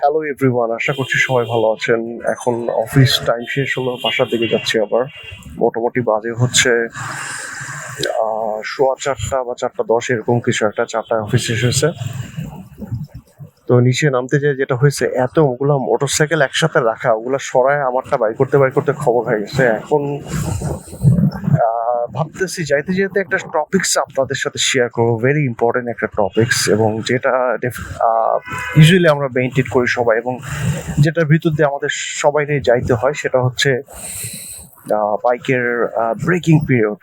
Hello everyone, আশা করছি সবাই ভালো আছেন। এখন অফিস টাইম শেষ হলো, বাসার দিকে যাচ্ছি। আবার মোটামুটি বাজে হচ্ছে 4:15 বা 4:10 এরকম কিছু একটা। 4টায় অফিস শেষ হয়েছে। তো নিচে নামতে যেয়ে যেটা হয়েছে, ওগুলা মোটরসাইকেল একসাথে রাখা, ওগুলা সরায় আমারটা বাইর করতে খবর হয়ে গেছে। এখন ভাবতেছি যাইতে যেতে একটা টপিকস আপনাদের সাথে শেয়ার করবো, ভেরি ইম্পর্টেন্ট একটা টপিকস, এবং যেটা ইউজুয়ালি আমরা মেইনটেন করি সবাই, এবং যেটার ভিতর দিয়ে আমাদের সবাই যাইতে হয়, সেটা হচ্ছে বাইকের ব্রেকিং পিরিয়ড।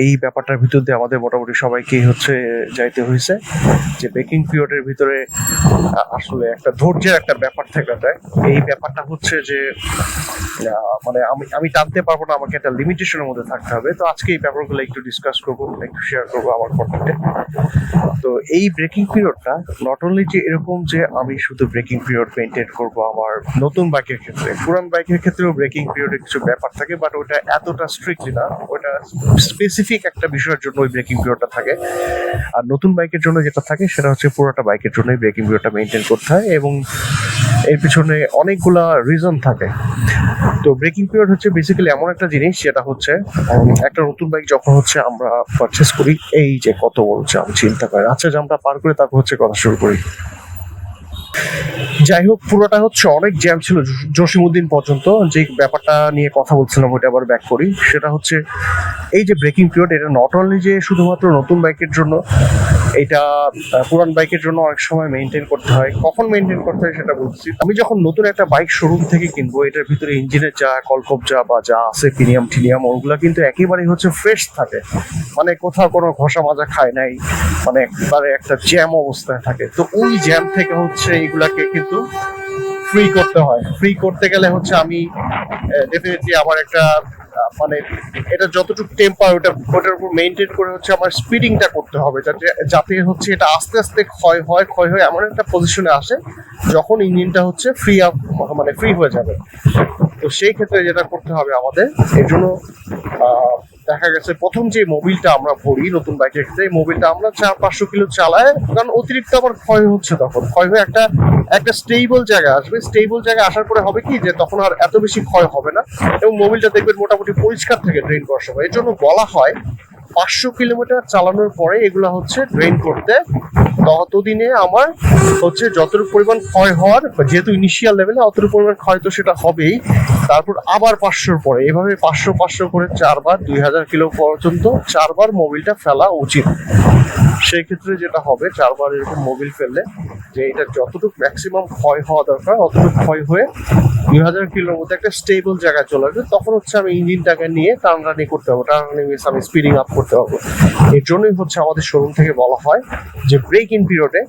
এই ব্যাপারটার ভিতর দিয়ে আমাদের মোটামুটি সবাইকেই হচ্ছে যাইতে হয়েছে। যে ব্রেকিং পিরিয়ডের ভিতরে আসলে একটা ধৈর্যের একটা ব্যাপার থেকে যায়। এই ব্যাপারটা হচ্ছে যে মানে আমি টানতে পারবো না, আমাকে একটা লিমিটেশনের মধ্যে থাকতে হবে। তো আজকে এই ব্যাপারগুলো একটু ডিসকাস করবো, একটু শেয়ার করবো আমার কন্টেন্টে। তো এই ব্রেকিং পিরিয়ডটা নট অনলি যে এরকম যে আমি শুধু ব্রেকিং পিরিয়ড মেনটেন করবো আমার নতুন বাইকের ক্ষেত্রে, পুরান বাইকের ক্ষেত্রেও ব্রেকিং পিরিয়ডে কিছু ব্যাপার থাকে, বাট ওটা এতটা স্ট্রিক্টলি না। ওটা স্পেসিফিক একটা বিষয়ের জন্য ওই ব্রেকিং পিরিয়ডটা থাকে। আর নতুন বাইকের জন্য যেটা থাকে সেটা হচ্ছে পুরোটা বাইকের জন্যই ব্রেকিং পিরিয়ডটা মেনটেন করতে হয়, এবং এর পিছনে অনেকগুলা রিজন থাকে। তো ব্রেকিং পিরিয়ড হচ্ছে বেসিক্যালি এমন একটা জিনিস, যেটা হচ্ছে একটা নতুন বাইক যখন হচ্ছে আমরা পারচেস করি, এই যে কত বড় জ্যাম চিন্তা করে, আচ্ছা জ্যামটা পার করে তারপর হচ্ছে কথা শুরু করি। যাই হোক, পুরোটা হচ্ছে অনেক জ্যাম ছিল জসিমউদ্দিন পর্যন্ত। যে ব্যাপারটা নিয়ে কথা বলছিলাম ওইটা আবার ব্যাক করি। সেটা হচ্ছে এই যে ব্রেকিং পিরিয়ড, এটা নট অনলি যে শুধুমাত্র নতুন বাইকের জন্য, এটা পুরান বাইকের জন্য অনেক সময় মেনটেন করতে হয়। কখন মেনটেন করতে হয় সেটা বলছি। আমি যখন নতুন একটা বাইক শোরুম থেকে কিনবো, এটার ভিতরে ইঞ্জিনের যা কলকবজা বা যা আছে প্রিমিয়াম টিনিয়াম, ওগুলা কিন্তু একেবারেই হচ্ছে ফ্রেশ থাকে, মানে কোথাও কোনো ঘষা মাজা খায় নাই, মানে একবারে একটা জ্যাম অবস্থায় থাকে। তো ওই জ্যাম থেকে হচ্ছে এইগুলাকে কিন্তু ফ্রি করতে হয়। ফ্রি করতে গেলে হচ্ছে আমি ডেফিনেটলি আমার একটা মানে এটা যতটুকু টেম্পার ওটার উপর মেনটেন করে হচ্ছে আমার স্পিডিংটা করতে হবে, যাতে হচ্ছে এটা আস্তে আস্তে ক্ষয় হয়ে এমন একটা পজিশনে আসে যখন ইঞ্জিনটা হচ্ছে ফ্রি হয়ে যাবে। তো সেই ক্ষেত্রে যেটা করতে হবে আমাদের, এর জন্য দেখা গেছে প্রথম যে মোবিলটা আমরা ভরি নতুন বাইকের ক্ষেত্রে, এই মোবিলটা আমরা 400-500 কিলো চালায়, কারণ অতিরিক্ত আবার ক্ষয় হচ্ছে, তখন ক্ষয় হয়ে একটা স্টেবল জায়গায় আসবে। স্টেবল জায়গায় আসার পরে হবে কি, যে তখন আর এত বেশি ক্ষয় হবে না, এবং মোবিলটা দেখবেন মোটামুটি পরিষ্কার থেকে ড্রেন করার সময়। এর জন্য বলা হয় 500 কিলোমিটার চালানোর পরে এগুলা হচ্ছে ড্রেন করতে। ততদিনে আমার হচ্ছে যতটুকু পরিমাণ ক্ষয় হওয়ার, যেহেতু ইনিশিয়াল লেভেলে অতটুকু পরিমাণ ক্ষয় তো সেটা হবেই, তারপর আবার 500-র পরে এভাবে 500 করে 4বার 2000 কিলো পর্যন্ত 4বার মোবিলটা ফেলা উচিত। সেই ক্ষেত্রে যেটা হবে, 4বার এরকম মোবিল ফেললে যে এটা যতটুকু ম্যাক্সিমাম ক্ষয় হওয়া দরকার অতটুকু ক্ষয় হয়ে 2000 কিলোর মধ্যে একটা স্টেবল জায়গায় চলে আসবে। তখন হচ্ছে আমি ইঞ্জিনটাকে নিয়ে টানরানি করতে হবে, টানরানি মিনস আমি স্পিডিং আপ করতে হবে। এর জন্যই হচ্ছে আমাদের শোরুম থেকে বলা হয় যে ব্রেক ইন পিরিয়ডে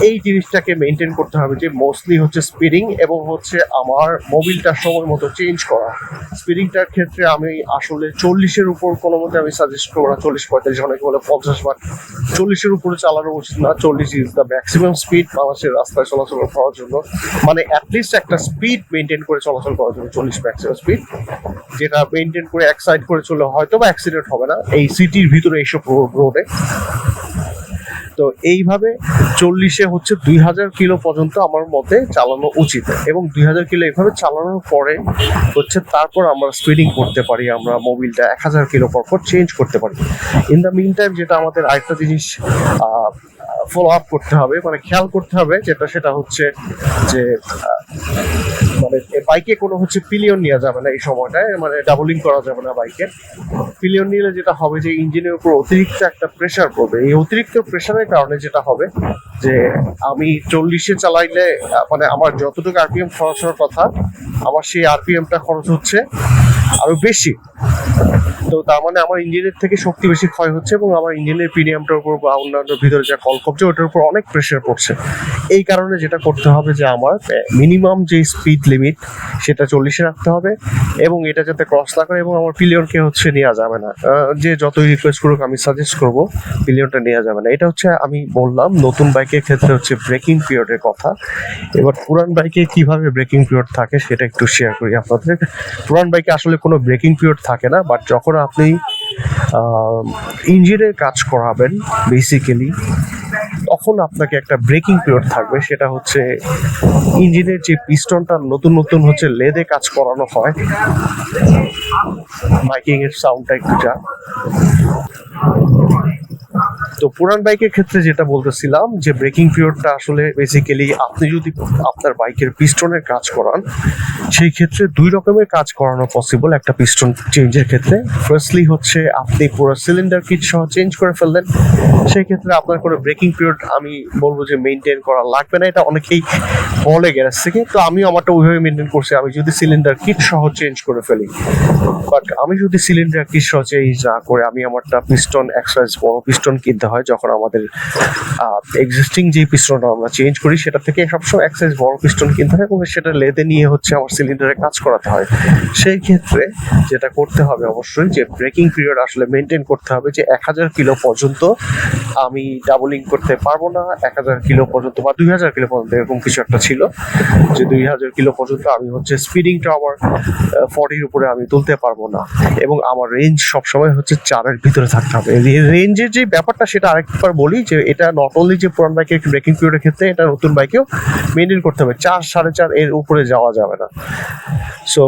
এই জিনিসটাকে মেনটেন করতে হবে, যে মোস্টলি হচ্ছে স্পিডিং, এবং হচ্ছে আমার মোবিলটা সময় মতো চেঞ্জ করা। স্পিডিংটার ক্ষেত্রে আমি আসলে 40-এর উপর কোনো মতে আমি সাজেস্ট করবো না। 40-45, অনেকে বলে 50, বাট 40-এর উপরে চালানো উচিত না। 40 ইজ দ্য ম্যাক্সিমাম স্পিড বাংলাদেশের রাস্তায় চলাচল করার জন্য, মানে অ্যাটলিস্ট একটা স্পিড মেনটেন করে চলাচল করার জন্য 40 ম্যাক্সিমাম স্পিড, যেটা মেনটেন করে এক সাইড করে চলে হয়তো বা অ্যাক্সিডেন্ট হবে না এই সিটির ভিতরে এইসব রোডে। তো এইভাবে 40-এ হচ্ছে 2000 কিলো পর্যন্ত আমার মতে চালানো উচিত, এবং 2000 কিলো এইভাবে চালানোর পরে হচ্ছে তারপর আমরা স্পিডিং করতে পারি, আমরা মোবিলটা 1000 কিলো পর চেঞ্জ করতে পারি। ইন দ্য মিন টাইম যেটা আমাদের আরেকটা জিনিস ফলো আপ করতে হবে, মানে খেয়াল করতে হবে, সেটা হচ্ছে যে মানে বাইকে কোনো হচ্ছে পিলিয়ন নেওয়া যাবে না এই সময়টায়, মানে ডাবলিং করা যাবে না বাইকের। পিলিয়ন নিলে যেটা হবে যে ইঞ্জিনের উপর অতিরিক্ত একটা প্রেশার পড়বে। এই অতিরিক্ত প্রেশারের কারণে যেটা হবে যে আমি 40-এ চালাইলে মানে আমার যতটুকু আরপিএম খরচ হওয়ার কথা, আমার সেই আরপিএমটা খরচ হচ্ছে আরো বেশি। তো তার মানে আমার ইঞ্জিনের থেকে শক্তি বেশি ক্ষয় হচ্ছে, এবং আমার ইঞ্জিনের প্রিমিয়ামটার উপর বা অন্যান্য ভিতরে যা কলকবজা ওটার উপর অনেক প্রেশার পড়ছে। এই কারণে যেটা করতে হবে যে আমার মিনিমাম যে স্পিড লিমিট সেটা 40-এ রাখতে হবে, এবং এটা যাতে ক্রস না করে, এবং আমার পিলিয়নকে হচ্ছে নেওয়া যাবে না। যে যতই রিকোয়েস্ট করুক আমি সাজেস্ট করবো পিলিয়নটা নেওয়া যাবে না। এটা হচ্ছে আমি বললাম নতুন বাইকের ক্ষেত্রে হচ্ছে ব্রেকিং পিরিয়ডের কথা। এবার পুরান বাইকে কিভাবে ব্রেকিং পিরিয়ড থাকে সেটা একটু শেয়ার করি আপনাদের। পুরান বাইকে আসলে কোনো ব্রেকিং পিরিয়ড থাকে না, বাট যখন আপনি ইঞ্জিনের কাজ করাবেন বেসিক্যালি, তখন তখন আপনাকে একটা ব্রেকিং পিরিয়ড থাকবে, সেটা হচ্ছে ইঞ্জিনের যে পিস্টনটা নতুন নতুন হচ্ছে লেদে কাজ করানো হয়। বাইকিং এর সাউন্ডটা একটু যা। তো পুরান বাইকের ক্ষেত্রে যেটা বলতেছিলাম যে ব্রেকিং পিরিয়ডটা আসলে বেসিক্যালি আপনি যদি আপনার বাইকের পিস্টনের কাজ করান, সেই ক্ষেত্রে দুই রকমের কাজ করানো পসিবল একটা পিস্টন চেঞ্জের ক্ষেত্রে। ফার্স্টলি হচ্ছে আপনি পুরো সিলিন্ডার কিট সহ চেঞ্জ করে ফেললেন, সেই ক্ষেত্রে আপনার কোনো ব্রেকিং পিরিয়ড আমি বলবো যে মেনটেন করা লাগবে না, এটা অনেকেই বলে গ্যারেজ থেকে। তো আমি আমারটা ওইভাবে মেনটেন করছি, আমি যদি সিলিন্ডার কিট সহ চেঞ্জ করে ফেলি। বাট আমি যদি সিলিন্ডার কিট সহ চেঞ্জ না করে আমি আমারটা পিস্টন এক্সাইজ বড় পিস্টন কিনতে হয়, যখন আমাদের এক্সিস্টিং যে পিস্টনটা আমরা চেঞ্জ করি সেটা থেকে সবসময় এক্সাইজ বড় পিস্টন কিনতে হয় এবং সেটা লেদে নিয়ে হচ্ছে আমার সিলিন্ডারে কাজ করাতে হয়। সেই ক্ষেত্রে যেটা করতে হবে অবশ্যই যে ব্রেকিং পিরিয়ড আসলে মেনটেন করতে হবে যে 1000 কিলো পর্যন্ত আমি ডাবলিং করতে পারবো না, 1000 কিলো পর্যন্ত বা 2000 কিলো পর্যন্ত এরকম কিছু একটা ছিল যে 2000 কিলো পর্যন্ত আমি হচ্ছে স্পিডিংটা আমার 40-র উপরে আমি তুলতে পারবো না, এবং আমার রেঞ্জ সবসময় হচ্ছে 4-এর ভিতরে থাকতে হবে। রেঞ্জের যে ব্যাপারটা সেটা আরেকবার বলি যে এটা নট অনলি যে পুরান বাইকের ব্রেকিং পিরিয়ডের ক্ষেত্রে, এটা নতুন বাইকেও মেনটেন করতে হবে, 4 4.5 এর উপরে যাওয়া যাবে না। সো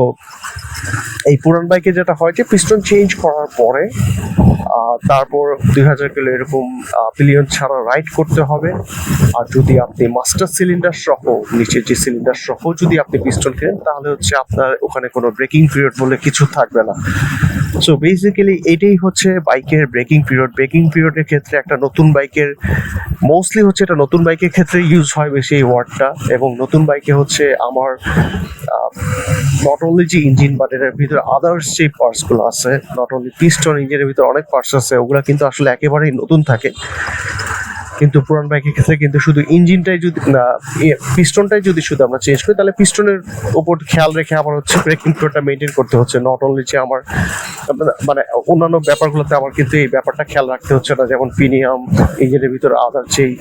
এই পুরান বাইকে যেটা হয় যে পিস্টন চেঞ্জ করার পরে তারপর 2000 কিলো এরকম পিলিয়ন ছাড়া রাইড করতে হবে। আর যদি আপনি মাস্টার সিলিন্ডার সহ নিচের যে সিলিন্ডার সহ যদি আপনি পিস্টন কেনেন, তাহলে হচ্ছে আপনার ওখানে কোনো ব্রেকিং পিরিয়ড বলে কিছু থাকবে না। সো বেসিক্যালি এটাই হচ্ছে বাইকের ব্রেকিং পিরিয়ড। ব্রেকিং পিরিয়ডের ক্ষেত্রে একটা নতুন বাইকের মোস্টলি হচ্ছে এটা নতুন বাইকের ক্ষেত্রে ইউজ হয় বেশি এই ওয়ার্ডটা, এবং নতুন বাইকে হচ্ছে আমার নট অনলি যে ইঞ্জিন বাট এটার ভিতরে আদার্স যে পার্টসগুলো আছে, নট অনলি পিস্টন, ইঞ্জিনের ভিতরে অনেক পার্টস আছে, ওগুলো কিন্তু আসলে একেবারেই নতুন থাকে। কিন্তু পুরান বাইকের ক্ষেত্রে কিন্তু শুধু ইঞ্জিনটাই যদি না, পিস্টনটাই যদি শুধু আমরা চেঞ্জ করি, তাহলে পিস্টনের উপর খেয়াল রেখে আমার হচ্ছে ব্রেকিং পিরিয়ডটা মেনটেন করতে হচ্ছে। নট অনলি যে আমার মানে অন্যান্য ব্যাপারগুলোতে আমার কিন্তু এই ব্যাপারটা খেয়াল রাখতে হচ্ছে না, যেমন পিনিয়াম, ইঞ্জিনের ভিতরে আদার যেই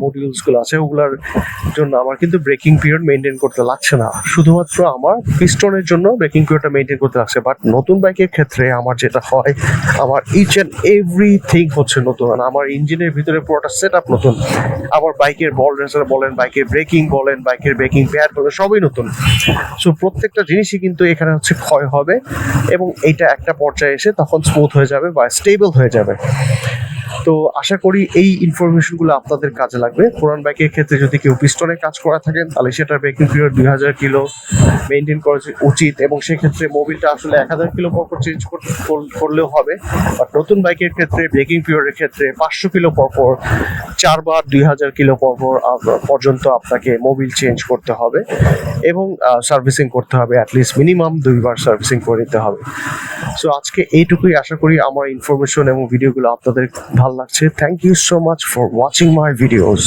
মডিউলসগুলো আছে ওগুলোর জন্য আমার কিন্তু ব্রেকিং পিরিয়ড মেনটেন করতে লাগছে না, শুধুমাত্র আমার পিস্টনের জন্য ব্রেকিং পিরিয়ডটা মেনটেন করতে লাগছে। বাট নতুন বাইকের ক্ষেত্রে আমার যেটা হয়, আমার ইচ অ্যান্ড এভরিথিং হচ্ছে নতুন, আমার ইঞ্জিনের ভিতরে পুরোটা সেট আপ নতুন, আবার বাইকের বল রেসার বলেন, বাইকের ব্রেকিং বলেন, বাইকের ব্রেকিং প্যাড বলেন, সবই নতুন। সো প্রত্যেকটা জিনিসই কিন্তু এখানে হচ্ছে ক্ষয় হবে, এবং এইটা একটা পর্যায়ে এসে তখন স্মুথ হয়ে যাবে বা স্টেবল হয়ে যাবে। তো আশা করি এই ইনফরমেশনগুলো আপনাদের কাজে লাগবে। পুরান বাইকের ক্ষেত্রে যদি কেউ পিস্টনে কাজ করা থাকেন, তাহলে সেটার ব্রেকিং পিরিয়ড 2000 কিলো মেনটেন করা উচিত, এবং সেক্ষেত্রে মোবিলটা আসলে 1000 কিলো পরপর চেঞ্জ করলেও হবে। বাট নতুন বাইকের ক্ষেত্রে ব্রেকিং পিরিয়ডের ক্ষেত্রে 500 কিলো পরপর 4 বার 2000 কিলো পরপর পর্যন্ত আপনাকে মোবিল চেঞ্জ করতে হবে, এবং সার্ভিসিং করতে হবে, অ্যাটলিস্ট মিনিমাম 2 বার সার্ভিসিং করে নিতে হবে। সো আজকে এইটুকুই, আশা করি আমার ইনফরমেশন এবং ভিডিওগুলো আপনাদের ভালো লাগছে। Thank you so much for watching my videos.